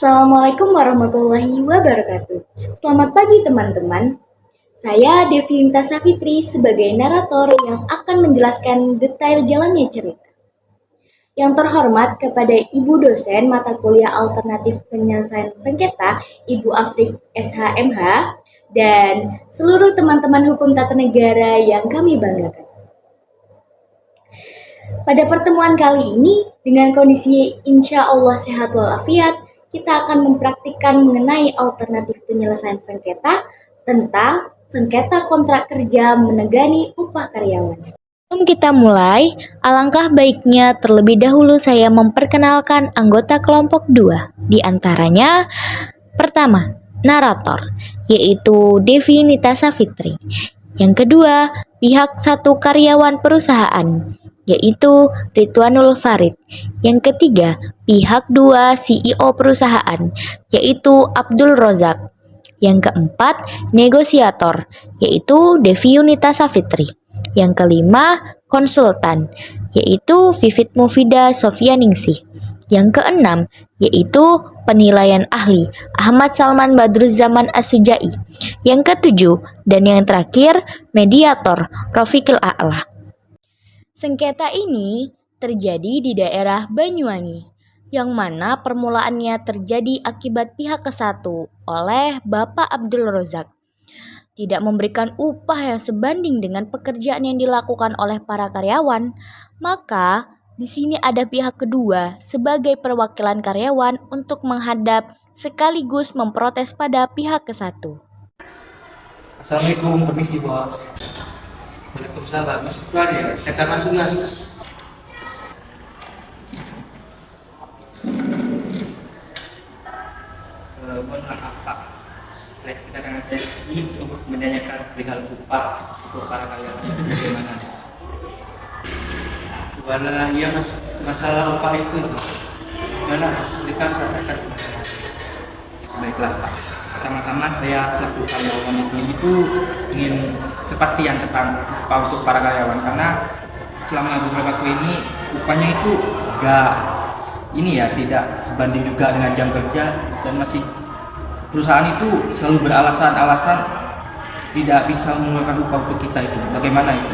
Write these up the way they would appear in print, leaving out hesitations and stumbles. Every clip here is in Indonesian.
Assalamualaikum warahmatullahi wabarakatuh. Selamat pagi teman-teman. Saya Devinta Safitri sebagai narator yang akan menjelaskan detail jalannya cerita. Yang terhormat kepada Ibu dosen mata kuliah alternatif penyelesaian sengketa, Ibu Afrik SHMH, dan seluruh teman-teman hukum tata negara yang kami banggakan. Pada pertemuan kali ini, dengan kondisi insya Allah sehat walafiat, kita akan mempraktikkan mengenai alternatif penyelesaian sengketa tentang sengketa kontrak kerja menegani upah karyawan. Sebelum kita mulai, alangkah baiknya terlebih dahulu saya memperkenalkan anggota kelompok 2. Di antaranya, pertama, narator, yaitu Devi Nita Safitri. Yang kedua, pihak satu karyawan perusahaan, yaitu Ridwanul Farid. Yang ketiga, pihak 2 CEO perusahaan, yaitu Abdul Rozak. Yang keempat, negosiator, yaitu Devi Yunita Safitri. Yang kelima, konsultan, yaitu Vivit Mufida Sofianingsih. Yang keenam, yaitu penilaian ahli, Ahmad Salman Badruzzaman As-Sujai. Yang ketujuh, dan yang terakhir, mediator, Rofiqil A'la. Sengketa ini terjadi di daerah Banyuwangi, yang mana permulaannya terjadi akibat pihak ke-1 oleh Bapak Abdul Rozak tidak memberikan upah yang sebanding dengan pekerjaan yang dilakukan oleh para karyawan. Maka di sini ada pihak kedua sebagai perwakilan karyawan untuk menghadap sekaligus memprotes pada pihak ke-1. Assalamualaikum, permisi bos. Waalaikumsalam, Mas Ridwan ya, silakan masuk Mas. Mohon maaf Pak, saya kedatangan saya ini untuk menanyakan perihal upah untuk para karyawan itu bagaimana? Wala ya Mas, masalah upah itu gimana? Silakan sampaikan. Baiklah Pak, pertama-tama saya selaku karyawan di sini itu ingin kepastian tentang upah untuk para karyawan, karena selama beberapa waktu ini upahnya itu tidak sebanding juga dengan jam kerja, dan masih perusahaan itu selalu beralasan-alasan tidak bisa mengeluarkan upah untuk kita itu. Bagaimana itu?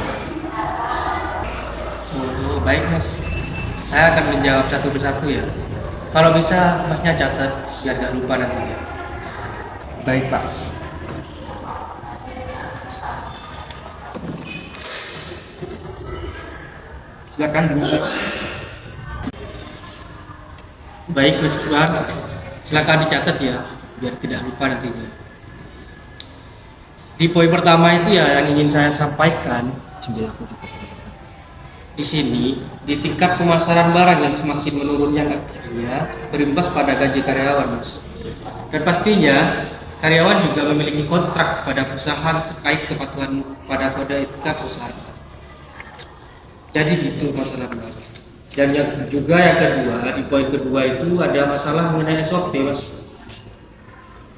Oh, baik Mas, saya akan menjawab satu persatu ya. Kalau bisa Masnya catat biar gak lupa nantinya. Baik Pak. Silakan dulu. Baik Mas Ridwan, silakan dicatat ya biar tidak lupa nantinya. Di poin pertama itu ya yang ingin saya sampaikan di sini, di tingkat pemasaran barang yang semakin menurun yang akhirnya berimbas pada gaji karyawan, Mas. Dan pastinya karyawan juga memiliki kontrak pada perusahaan terkait kepatuhan pada kode etika perusahaan. Jadi gitu masalah Mas. Dan yang kedua, di poin kedua itu ada masalah mengenai SOP, Mas.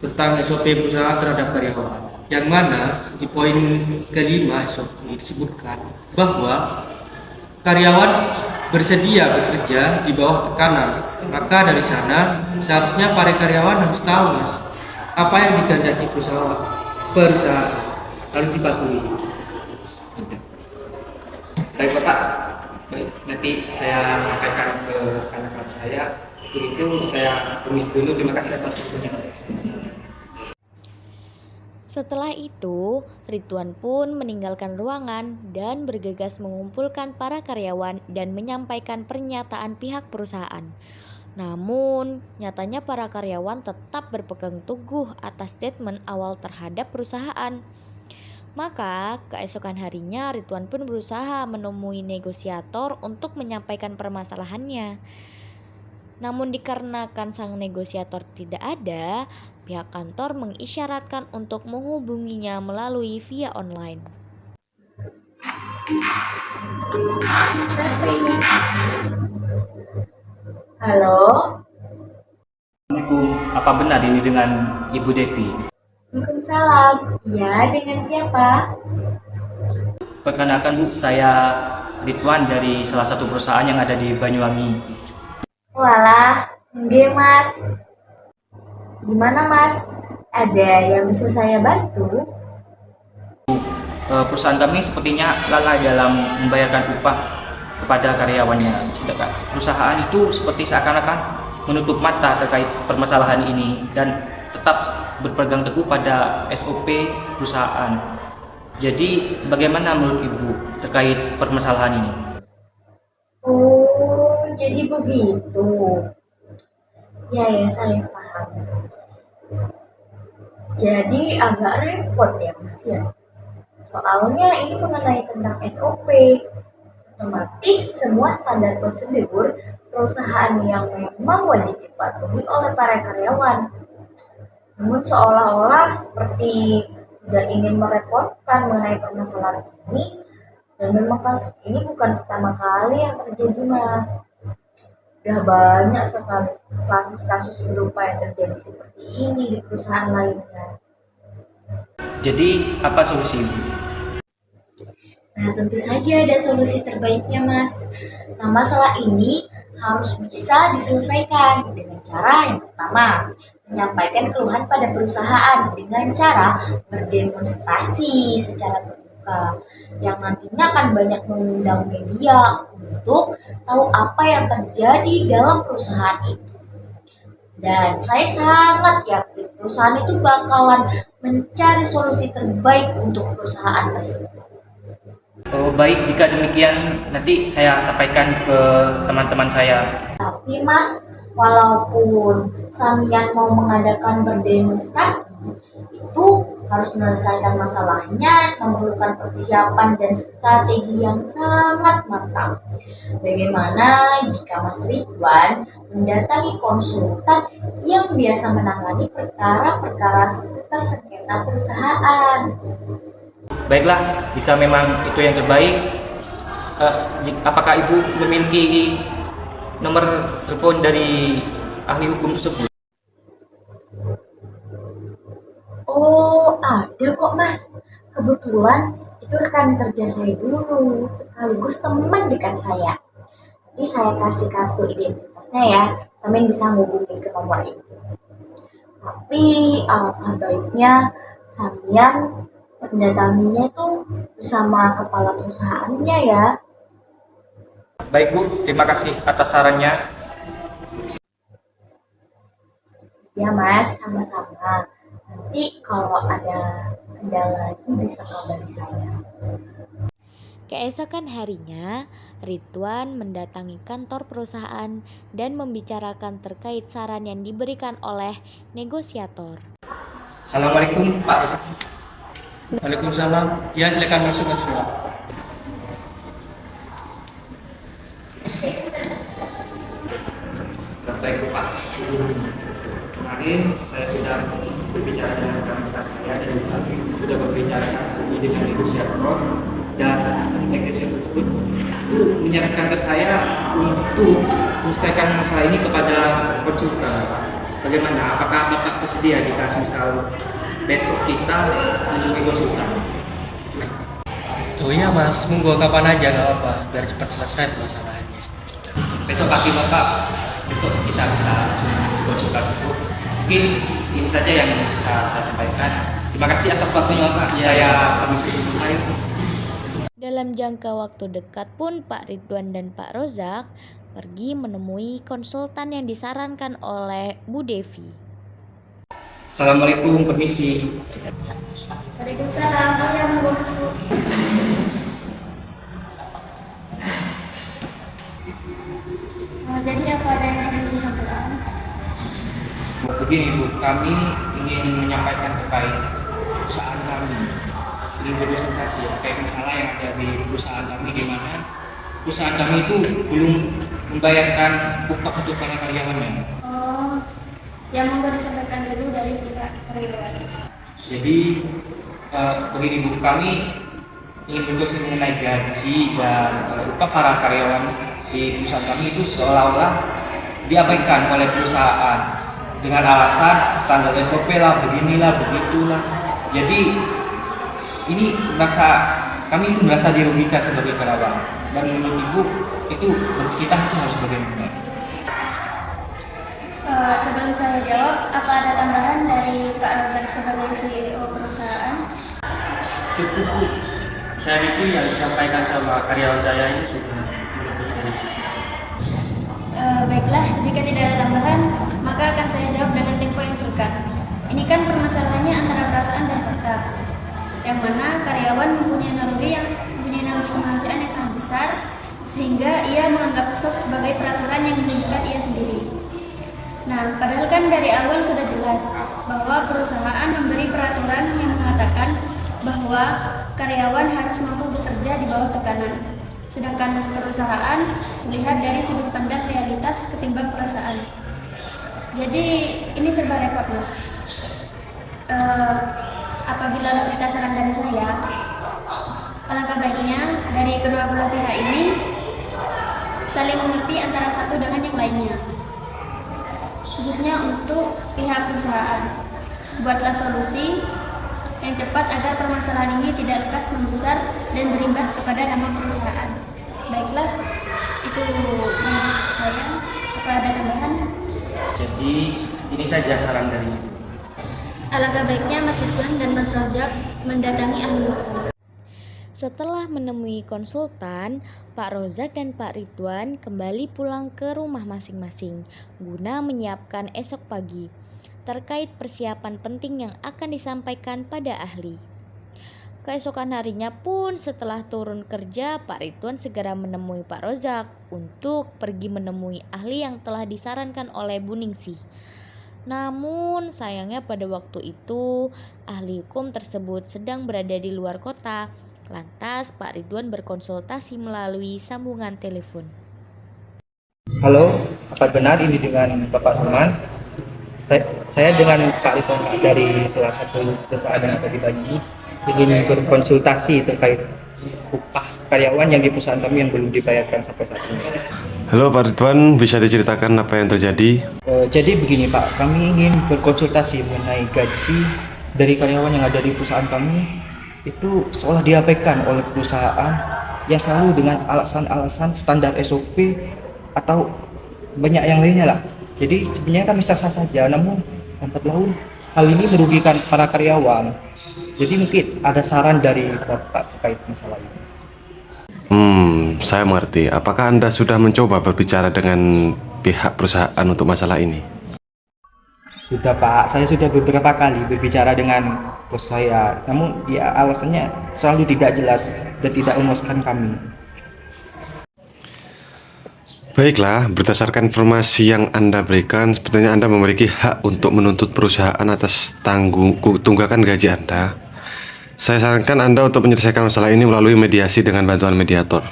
Tentang SOP perusahaan terhadap karyawan. Yang mana di poin kelima SOP disebutkan bahwa karyawan bersedia bekerja di bawah tekanan. Maka dari sana seharusnya para karyawan harus tahu Mas, apa yang dikehendaki perusahaan harus dipatuhi. Baik Bapak, baik, nanti saya sampaikan ke anak-anak saya. Untuk itu saya permisi dulu, terima kasih atas waktunya. Setelah itu, Ridwan pun meninggalkan ruangan dan bergegas mengumpulkan para karyawan dan menyampaikan pernyataan pihak perusahaan. Namun, nyatanya para karyawan tetap berpegang teguh atas statement awal terhadap perusahaan. Maka, keesokan harinya Ridwan pun berusaha menemui negosiator untuk menyampaikan permasalahannya. Namun dikarenakan sang negosiator tidak ada, pihak kantor mengisyaratkan untuk menghubunginya melalui via online. Halo, Assalamualaikum, apa benar ini dengan Ibu Devi? Waalaikumsalam. Iya, dengan siapa? Perkenalkan Bu, saya Ridwan dari salah satu perusahaan yang ada di Banyuwangi. Walah, nggih Mas. Gimana Mas? Ada yang bisa saya bantu? Perusahaan kami sepertinya lalai dalam membayarkan upah kepada karyawannya. Sedangkan perusahaan itu seperti seakan-akan menutup mata terkait permasalahan ini dan tetap berpegang teguh pada SOP perusahaan. Jadi, bagaimana menurut Ibu terkait permasalahan ini? Oh, jadi begitu. Ya, ya, saya paham. Jadi agak repot ya Mas ya. Soalnya ini mengenai tentang SOP. Otomatis semua standar prosedur perusahaan yang memang wajib dipatuhi oleh para karyawan. Namun seolah-olah seperti tidak ingin merepotkan mengenai permasalahan ini, dan memang kasus ini bukan pertama kali yang terjadi Mas. Udah banyak sekali kasus-kasus serupa yang terjadi seperti ini di perusahaan lainnya. Jadi, apa solusi Ibu? Nah, tentu saja ada solusi terbaiknya, Mas. Nah, masalah ini harus bisa diselesaikan dengan cara yang pertama, menyampaikan keluhan pada perusahaan dengan cara berdemonstrasi secara terbuka, yang nantinya akan banyak mengundang media untuk tahu apa yang terjadi dalam perusahaan itu. Dan saya sangat yakin perusahaan itu bakalan mencari solusi terbaik untuk perusahaan tersebut. Oh, baik, jika demikian nanti saya sampaikan ke teman-teman saya. Tapi Mas, walaupun Samian mau mengadakan berdemonstrasi, itu harus menyelesaikan masalahnya, memerlukan persiapan dan strategi yang sangat matang. Bagaimana jika Mas Ridwan mendatangi konsultan yang biasa menangani perkara-perkara seputar sengketa perusahaan? Baiklah, jika memang itu yang terbaik, apakah Ibu memiliki nomor telepon dari ahli hukum tersebut? Oh, ada kok Mas. Kebetulan itu rekan kerja saya dulu, sekaligus teman dekat saya. Nanti saya kasih kartu identitasnya ya, sampai bisa ngubungin ke nomor itu. Tapi alangkah baiknya Samian mendatanginya itu bersama kepala perusahaannya ya. Baik Bu, terima kasih atas sarannya. Ya Mas, sama-sama. Nanti kalau ada kendala lagi bisa kabari saya. Keesokan harinya, Ridwan mendatangi kantor perusahaan dan membicarakan terkait saran yang diberikan oleh negosiator. Assalamualaikum Pak Rozak. Waalaikumsalam. Ya, silakan masuk Mas. Baik Pak. Kemarin saya sudah berbicara dengan rekan saya dan sudah berbicara dengan negosiator, dan negosiator tersebut itu menyarankan ke saya untuk menyelesaikan masalah ini kepada konsultan. Bagaimana? Apakah Bapak bersedia jika misal besok kita menemui konsultan? Oh iya Mas, monggo kapan aja nggak apa, biar cepat selesai masalahnya. Besok pagi Bapak, besok kita bisa konsultan tersebut. Mungkin ini saja yang bisa saya sampaikan. Terima kasih atas waktunya Bapak. Saya permisi dulu. Dalam jangka waktu dekat pun Pak Ridwan dan Pak Rozak pergi menemui konsultan yang disarankan oleh Bu Devi. Assalamualaikum, permisi. Waalaikumsalam, boleh mau masuk. Jadi apa ada yang perlu disampaikan? Begini Bu, kami ingin menyampaikan terkait perusahaan kami. Ingin berpresentasi terkait masalah yang ada di perusahaan kami, di mana perusahaan kami itu belum membayarkan upah untuk para karyawannya. Oh, yang mau disampaikan dulu dari pihak karyawan. Jadi begini Bu, kami ingin berdiskusi mengenai gaji dan upah para karyawan di perusahaan kami itu seolah-olah diabaikan oleh perusahaan dengan alasan standar SOP lah, beginilah, begitulah. Jadi ini kami itu merasa dirugikan sebagai karyawan, dan menurut Ibu itu kita itu harus bagaimana? Sebelum saya jawab, apa ada tambahan dari Pak Rozak sebagai CEO perusahaan? Cukup Bu. Saya pikir yang disampaikan sama karyawan saya ini sudah lebih dari cukup. Baiklah, jika tidak ada tambahan, maka akan saya jawab dengan tempo yang singkat. Ini kan permasalahannya antara perasaan dan fakta, yang mana karyawan mempunyai naluri kemanusiaan yang sangat besar, sehingga ia menganggap SOP sebagai peraturan yang merugikan ia sendiri. Nah, padahal kan dari awal sudah jelas bahwa perusahaan memberi peraturan yang mengatakan bahwa karyawan harus mampu bekerja di bawah tekanan. Sedangkan perusahaan melihat dari sudut pandang realitas ketimbang perasaan. Jadi ini serba repot, Mas. Apabila meminta saran dari saya, alangkah baiknya dari kedua belah pihak ini saling mengerti antara satu dengan yang lainnya. Khususnya untuk pihak perusahaan, buatlah solusi yang cepat agar permasalahan ini tidak lekas membesar dan berimbas kepada nama perusahaan. Baiklah, itu menurut saya. Apa ada tambahan? Jadi ini saja saran dari Ibu. Alangkah baiknya Mas Ridwan dan Mas Rozak mendatangi ahli hukum. Setelah menemui konsultan, Pak Rozak dan Pak Ridwan kembali pulang ke rumah masing-masing guna menyiapkan esok pagi terkait persiapan penting yang akan disampaikan pada ahli. Keesokan harinya pun setelah turun kerja, Pak Ridwan segera menemui Pak Rozak untuk pergi menemui ahli yang telah disarankan oleh Bu Ningsih. Namun sayangnya pada waktu itu ahli hukum tersebut sedang berada di luar kota. Lantas Pak Ridwan berkonsultasi melalui sambungan telepon. Halo, apa benar ini dengan Bapak Salman? Saya dengan Pak Ridwan dari salah satu perusahaan yang ada di Banyuwangi ingin berkonsultasi terkait upah karyawan yang di perusahaan kami yang belum dibayarkan sampai saat ini. Halo Pak Ridwan, bisa diceritakan apa yang terjadi? Jadi begini Pak, kami ingin berkonsultasi mengenai gaji dari karyawan yang ada di perusahaan kami. Itu seolah diabaikan oleh perusahaan yang selalu dengan alasan-alasan standar SOP atau banyak yang lainnya lah. Jadi sebenarnya kami sah-sah saja, namun lambat laun hal ini merugikan para karyawan. Jadi mungkin ada saran dari Bapak terkait masalah ini. Saya mengerti. Apakah Anda sudah mencoba berbicara dengan pihak perusahaan untuk masalah ini? Sudah Pak, saya sudah beberapa kali berbicara dengan bos saya, namun dia alasannya selalu tidak jelas dan tidak memuaskan kami. Baiklah, berdasarkan informasi yang Anda berikan, sepertinya Anda memiliki hak untuk menuntut perusahaan atas tunggakan gaji Anda. Saya sarankan Anda untuk menyelesaikan masalah ini melalui mediasi dengan bantuan mediator.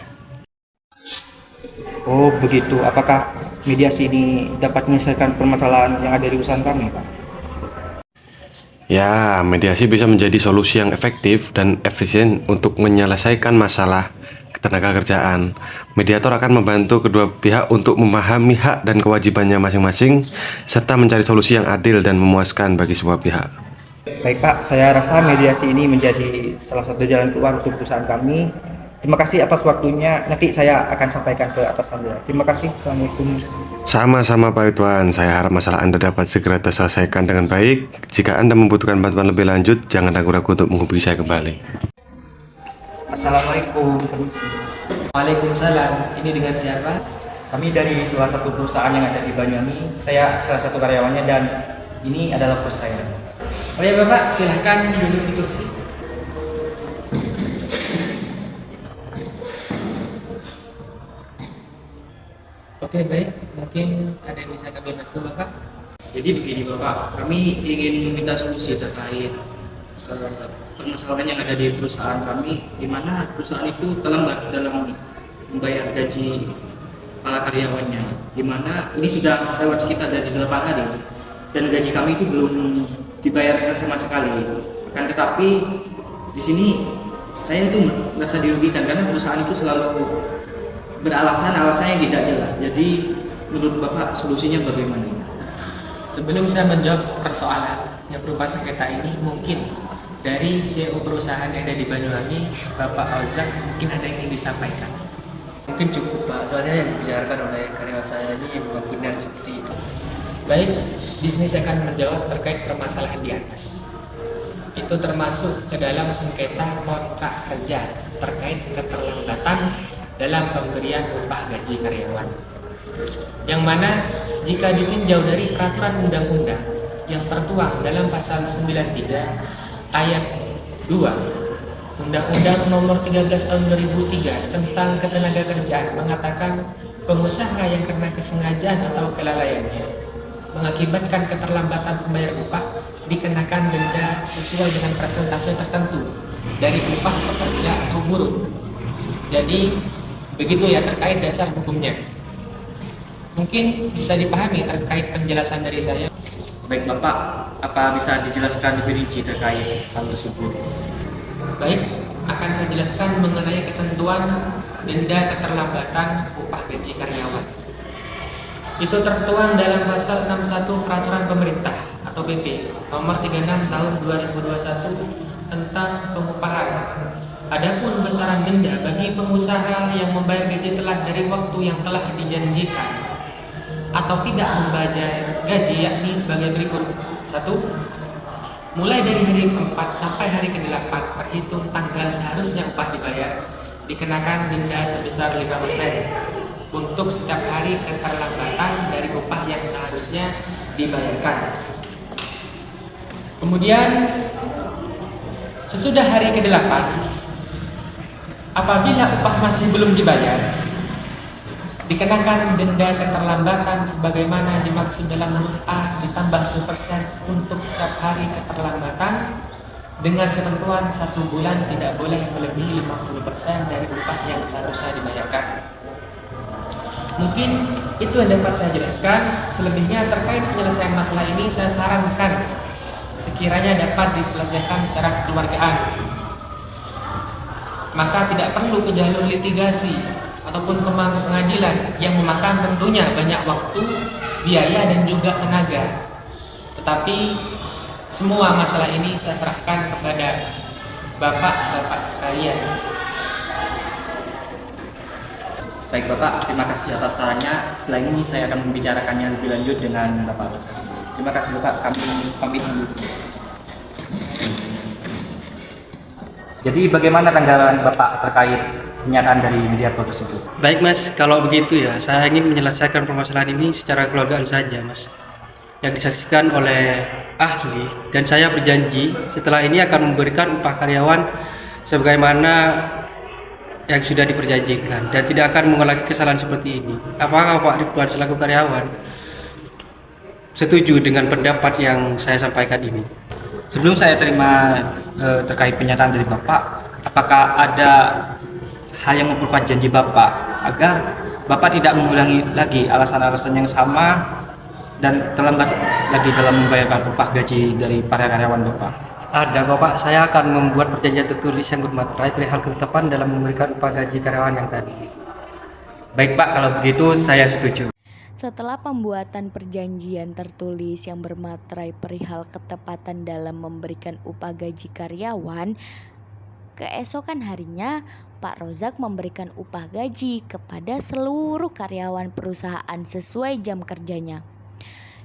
Oh begitu, apakah mediasi ini dapat menyelesaikan permasalahan yang ada di usaha kami, Pak? Ya, mediasi bisa menjadi solusi yang efektif dan efisien untuk menyelesaikan masalah ketenaga kerjaan. Mediator akan membantu kedua pihak untuk memahami hak dan kewajibannya masing-masing, serta mencari solusi yang adil dan memuaskan bagi semua pihak. Baik Pak, saya rasa mediasi ini menjadi salah satu jalan keluar untuk perusahaan kami. Terima kasih atas waktunya, nanti saya akan sampaikan ke atasan saya. Terima kasih, Assalamualaikum. Sama-sama Pak Ridwan, saya harap masalah Anda dapat segera terselesaikan dengan baik. Jika Anda membutuhkan bantuan lebih lanjut, jangan ragu-ragu untuk menghubungi saya kembali. Assalamualaikum, permisi. Waalaikumsalam. Ini dengan siapa? Kami dari salah satu perusahaan yang ada di Banyuwangi. Saya salah satu karyawannya dan ini adalah bos saya. Oh ya Bapak, silahkan duduk di kursi. Oke baik, mungkin ada yang bisa kami bantu Bapak? Jadi begini Bapak, kami ingin meminta solusi terkait permasalahan yang ada di perusahaan kami, di mana perusahaan itu terlambat dalam membayar gaji para karyawannya, di mana ini sudah lewat sekitar dari 8 hari dan gaji kami itu belum dibayarkan sama sekali. Akan tetapi di sini saya itu merasa dirugikan karena perusahaan itu selalu beralasan-alasan yang tidak jelas. Jadi menurut Bapak solusinya bagaimana? Sebelum saya menjawab persoalan yang berupa sengketa ini, mungkin dari CEO perusahaan yang ada di Banyuwangi, Bapak Ozak, mungkin ada yang ingin disampaikan. Mungkin cukup Pak, soalnya yang dibicarakan oleh karyawan saya ini memang benar seperti itu. Baik, di sini saya akan menjawab terkait permasalahan di atas. Itu termasuk ke dalam sengketa kontrak kerja terkait keterlambatan dalam pemberian upah gaji karyawan. Yang mana jika ditinjau dari peraturan undang-undang yang tertuang dalam pasal 93 ayat 2 Undang-Undang Nomor 13 Tahun 2003 tentang Ketenagakerjaan mengatakan pengusaha yang karena kesengajaan atau kelalaiannya mengakibatkan keterlambatan pembayaran upah dikenakan denda sesuai dengan persentase tertentu dari upah pekerja atau buruh. Jadi begitu ya terkait dasar hukumnya. Mungkin bisa dipahami terkait penjelasan dari saya. Baik Bapak, apa bisa dijelaskan lebih rinci terkait hal tersebut? Baik, akan saya jelaskan mengenai ketentuan denda keterlambatan upah gaji karyawan. Itu tertuang dalam pasal 61 Peraturan Pemerintah atau PP nomor 36 tahun 2021 tentang pengupahan. Adapun besaran denda bagi pengusaha yang membayar gaji telat dari waktu yang telah dijanjikan atau tidak membayar gaji yakni sebagai berikut. 1. Mulai dari hari ke-4 sampai hari ke-8 terhitung tanggal seharusnya upah dibayar dikenakan denda sebesar 5% untuk setiap hari keterlambatan dari upah yang seharusnya dibayarkan. Kemudian sesudah hari ke-8 apabila upah masih belum dibayar dikenakan denda keterlambatan sebagaimana dimaksud dalam huruf A ditambah 10% untuk setiap hari keterlambatan dengan ketentuan 1 bulan tidak boleh melebihi 50% dari upah yang seharusnya dibayarkan. Mungkin itu yang dapat saya jelaskan. Selebihnya terkait penyelesaian masalah ini saya sarankan sekiranya dapat diselesaikan secara kekeluargaan. Maka tidak perlu ke jalur litigasi ataupun ke pengadilan yang memakan tentunya banyak waktu, biaya dan juga tenaga. Tetapi semua masalah ini saya serahkan kepada Bapak-bapak sekalian. Baik Bapak, terima kasih atas sarannya. Setelah ini saya akan membicarakannya lebih lanjut dengan Bapak Rosa. Terima kasih Bapak, kami pamit dulu. Jadi bagaimana tanggapan Bapak terkait pernyataan dari mediator tersebut? Baik Mas, kalau begitu ya saya ingin menyelesaikan permasalahan ini secara kekeluargaan saja Mas, yang disaksikan oleh ahli, dan saya berjanji setelah ini akan memberikan upah karyawan sebagaimana yang sudah diperjanjikan dan tidak akan mengulangi kesalahan seperti ini. Apakah Pak Ridwan selaku karyawan setuju dengan pendapat yang saya sampaikan ini? Sebelum saya terima terkait pernyataan dari Bapak, apakah ada hal yang memperkuat janji Bapak agar Bapak tidak mengulangi lagi alasan-alasan yang sama dan terlambat lagi dalam membayarkan upah gaji dari para karyawan Bapak? Ada Bapak, saya akan membuat perjanjian tertulis yang bermaterai perihal ketetapan dalam memberikan upah gaji karyawan yang tadi. Baik Pak, kalau begitu saya setuju. Setelah pembuatan perjanjian tertulis yang bermaterai perihal ketepatan dalam memberikan upah gaji karyawan, keesokan harinya Pak Rozak memberikan upah gaji kepada seluruh karyawan perusahaan sesuai jam kerjanya.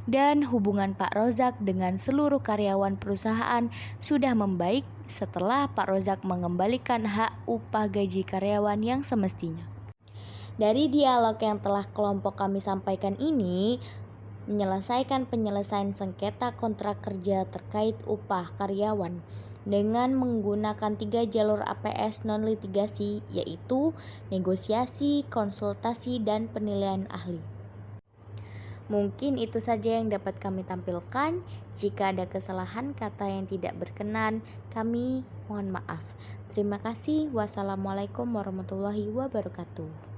Dan hubungan Pak Rozak dengan seluruh karyawan perusahaan sudah membaik setelah Pak Rozak mengembalikan hak upah gaji karyawan yang semestinya. Dari dialog yang telah kelompok kami sampaikan ini, menyelesaikan penyelesaian sengketa kontrak kerja terkait upah karyawan dengan menggunakan 3 jalur APS non-litigasi, yaitu negosiasi, konsultasi, dan penilaian ahli. Mungkin itu saja yang dapat kami tampilkan. Jika ada kesalahan kata yang tidak berkenan, kami mohon maaf. Terima kasih. Wassalamualaikum warahmatullahi wabarakatuh.